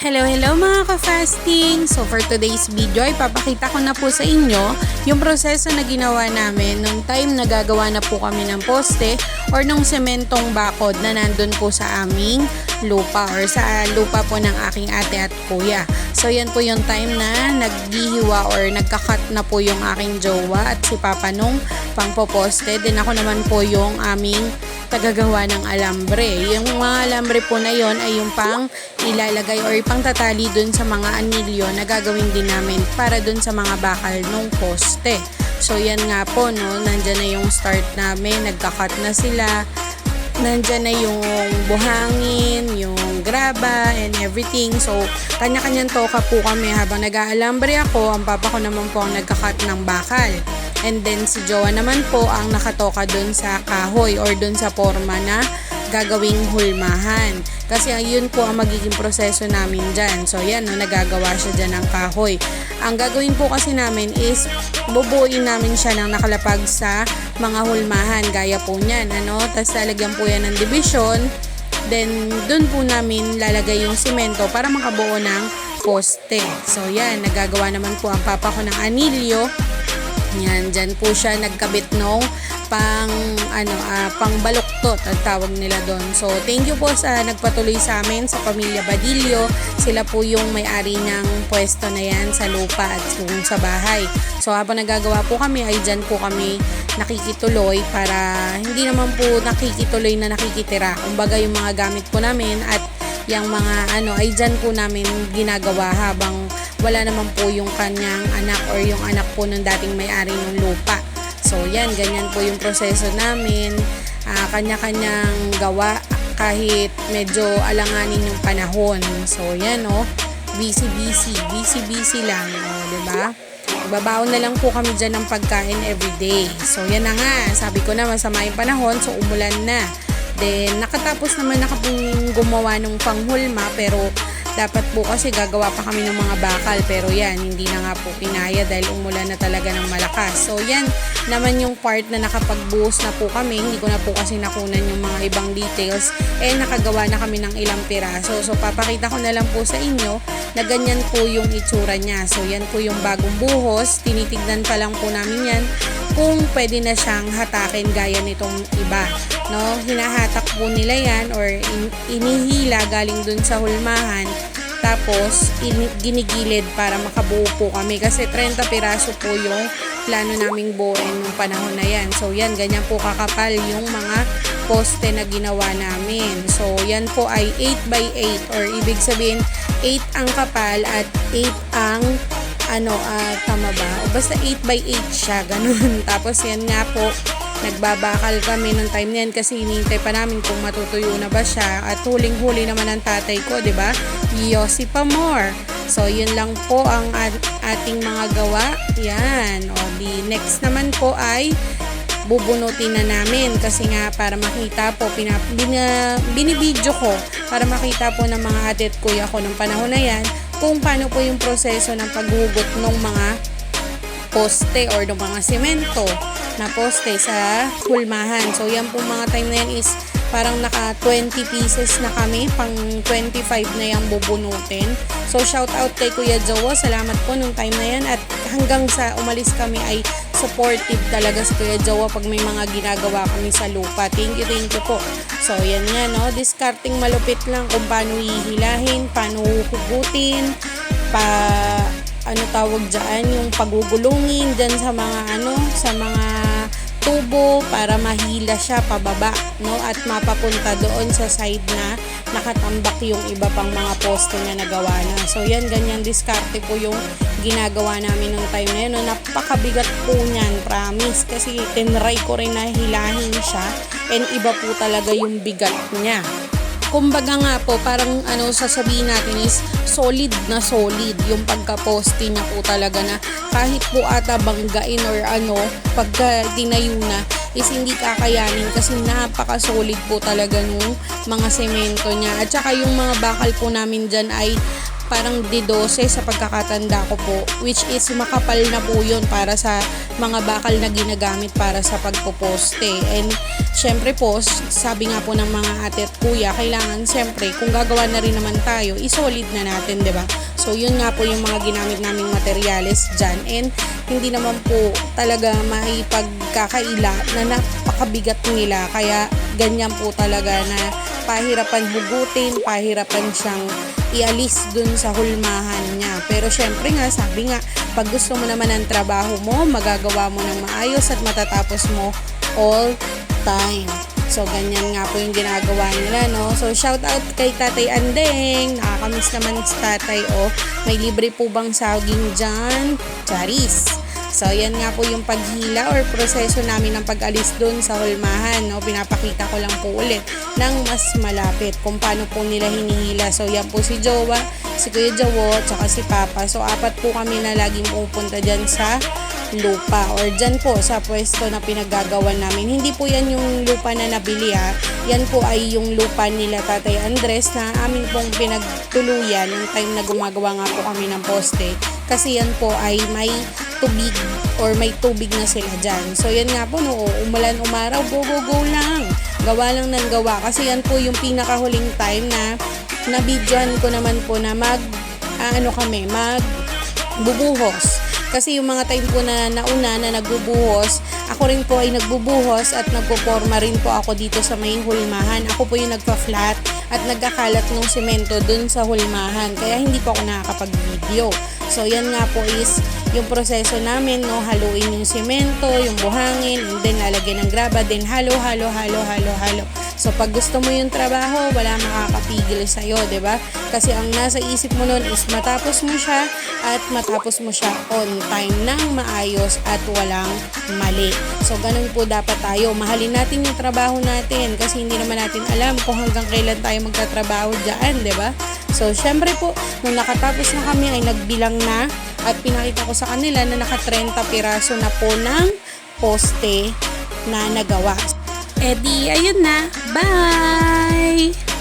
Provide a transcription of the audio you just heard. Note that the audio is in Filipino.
Hello mga ka-fasting! So for today's video ay papakita ko na po sa inyo yung proseso na ginawa namin nung time na gagawa na po kami ng poste or nung sementong bakod na nandun po sa aming lupa or sa lupa po ng aking ate at kuya. So yan po yung time na naghihiwa or nagkakat na po yung aking jowa at si Papa nung pangpoposte. Then ako naman po yung aming tagagawa ng alambre. Yung mga alambre po na yon ay yung pang ilalagay or pang tatali dun sa mga anilyo na gagawin din namin para dun sa mga bakal nung poste. So yan nga po, no, nandyan na yung start namin, nagkakat na sila, nandyan na yung buhangin, yung graba and everything. So kanya-kanyang toka po kami habang nag-aalambre ako, ang papa ko naman po ang nagkakat ng bakal. And then si Jowa naman po ang nakatoka dun sa kahoy or dun sa forma na gagawing hulmahan. Kasi yun po ang magiging proseso namin dyan. So yan, no, nagagawa siya dyan ng kahoy. Ang gagawin po kasi namin is bubuuin namin siya ng nakalapag sa mga hulmahan. Gaya po niyan. Tapos lalagyan po yan ng division. Then dun po namin lalagay yung simento para makabuo ng poste. So yan, nagagawa naman po ang papa ko ng anilyo. Yan, dyan po siya nagkabit nung pang baluktot ang tawag nila doon. So, thank you po sa nagpatuloy sa amin sa pamilya Badillo. Sila po yung may-ari ng pwesto na yan sa lupa at sa bahay. So, habang nagagawa po kami ay dyan po kami nakikituloy para hindi naman po nakikituloy na nakikitira. Kumbaga yung mga gamit po namin at yung mga ay dyan po namin ginagawa habang wala naman po yung kanyang anak or yung anak po ng dating may-ari ng lupa. So yan, ganyan po yung proseso namin. Kanya-kanyang gawa kahit medyo alanganin yung panahon. So yan, busy lang, diba? Babaon na lang po kami dyan ng pagkain everyday. So yan na nga, sabi ko na masama yung panahon, so umulan na. Then nakatapos naman na kapong gumawa ng panghulma, pero dapat po kasi gagawa pa kami ng mga bakal, pero yan, hindi na nga po kinaya dahil umulan na talaga ng malakas. So yan naman yung part na nakapagbuhos na po kami, hindi ko na po kasi nakunan yung mga ibang details, nakagawa na kami ng ilang piraso. So papakita ko na lang po sa inyo na ganyan po yung itsura niya. So yan po yung bagong buhos, tinitignan pa lang po namin yan kung pwede na siyang hatakin gaya nitong iba. Hinahatak po nila yan or inihila galing dun sa hulmahan, tapos ginigilid para makabuo po kami kasi 30 piraso po yung plano naming buuin nung panahon na yan. So yan, ganyan po kakapal yung mga poste na ginawa namin. So yan po ay 8x8 or ibig sabihin 8 ang kapal at 8 ang tama ba? O basta 8x8 siya, ganun. Tapos yan nga po, nagbabakal kami ng time na yan kasi hinihintay pa namin kung matutuyo na ba siya. At huling-huli naman ang tatay ko, diba? Yossi pa more. So, yun lang po ang ating mga gawa. Yan. The next naman po ay bubunutin na namin kasi nga para makita po, binibidyo ko para makita po ng mga ate at kuya ko ng panahon na yan kung paano po yung proseso ng paghugot ng mga poste or ng mga semento na poste sa hulmahan. So yan po mga time na yan is parang naka 20 pieces na kami, pang 25 na yung bubunutin. So shout out kay Kuya Jowa, salamat po nung time na yan at hanggang sa umalis kami ay supportive talaga si Kuya Jowa pag may mga ginagawa kami sa lupa. Thank you po. So yan nga, discarding malupit lang kung paano hihilahin, paano hugutin, tawag dyan, yung pagugulungin dyan sa mga tubo para mahila siya pababa, at mapapunta doon sa side na nakatambak yung iba pang mga poste na nagawa na. So yan, ganyan diskarte po yung ginagawa namin nung time na yun. Napakabigat po niyan, promise, kasi tinry ko rin na hilahin siya and iba po talaga yung bigat niya. Kumbaga nga po, parang sasabihin natin is solid na solid yung pagka-poste niya po talaga na kahit po ata banggain or pagka tinayo na is hindi kakayanin kasi napaka-solid po talaga nung mga semento niya. At saka yung mga bakal po namin dyan ay parang D12 sa pagkakatanda ko po, which is makapal na po yun para sa mga bakal na ginagamit para sa pagpoposte. And syempre po, sabi nga po ng mga ate at kuya, kailangan syempre kung gagawa na rin naman tayo, isolid na natin, 'di ba? So yun nga po yung mga ginamit naming materyales dyan, and hindi naman po talaga maipagkakaila na napakabigat nila, kaya ganyan po talaga na pahirapan hugutin, pahirapan siyang ialis dun sa hulmahan niya. Pero syempre nga, sabi nga, pag gusto mo naman ang trabaho mo, magagawa mo ng maayos at matatapos mo all time. So, ganyan nga po yung ginagawa nila, no? So, shout out kay Tatay Andeng. Nakakamiss naman si Tatay, oh. May libre po bang saging dyan? Charis. So, yan nga po yung paghila or proseso namin ng pag-alis dun sa hulmahan, no? Pinapakita ko lang po ulit ng mas malapit kung paano po nila hinihila. So, yan po si Jowa, si Kuya Jowo, tsaka si Papa. So, 4 po kami na laging pupunta dyan sa lupa or dyan po sa pwesto na pinaggagawa namin. Hindi po yan yung lupa na nabili, ha. Yan po ay yung lupa nila Tatay Andres na amin pong pinagtuluyan yung time na gumagawa nga po kami ng poste. Kasi yan po ay may tubig or may tubig na sila dyan. So yan nga po, no, umulan umaraw, go lang. Gawa lang ng gawa. Kasi yan po yung pinakahuling time na nabidyohan ko naman po na magbubuhos. Kasi yung mga time po na nauna na nagbubuhos, ako rin po ay nagbubuhos at nagpuporma rin po ako dito sa may hulmahan. Ako po yung nagpa-flat at nagkakalat ng semento dun sa hulmahan. Kaya hindi po ako nakakapag-video. So, yan nga po is yung proseso namin, no? Haluin yung semento, yung buhangin, and then lalagyan ng graba, then halo. So, pag gusto mo yung trabaho, wala makakapigil sa'yo, diba? Kasi ang nasa isip mo nun is matapos mo siya at matapos mo siya on time ng maayos at walang mali. So, ganun po dapat tayo. Mahalin natin yung trabaho natin kasi hindi naman natin alam kung hanggang kailan tayo magtatrabaho dyan, diba? So, syempre po, nung nakatapos na kami ay nagbilang na at pinakita ko sa kanila na naka 30 piraso na po ng poste na nagawa. Edi, ayun na. Bye!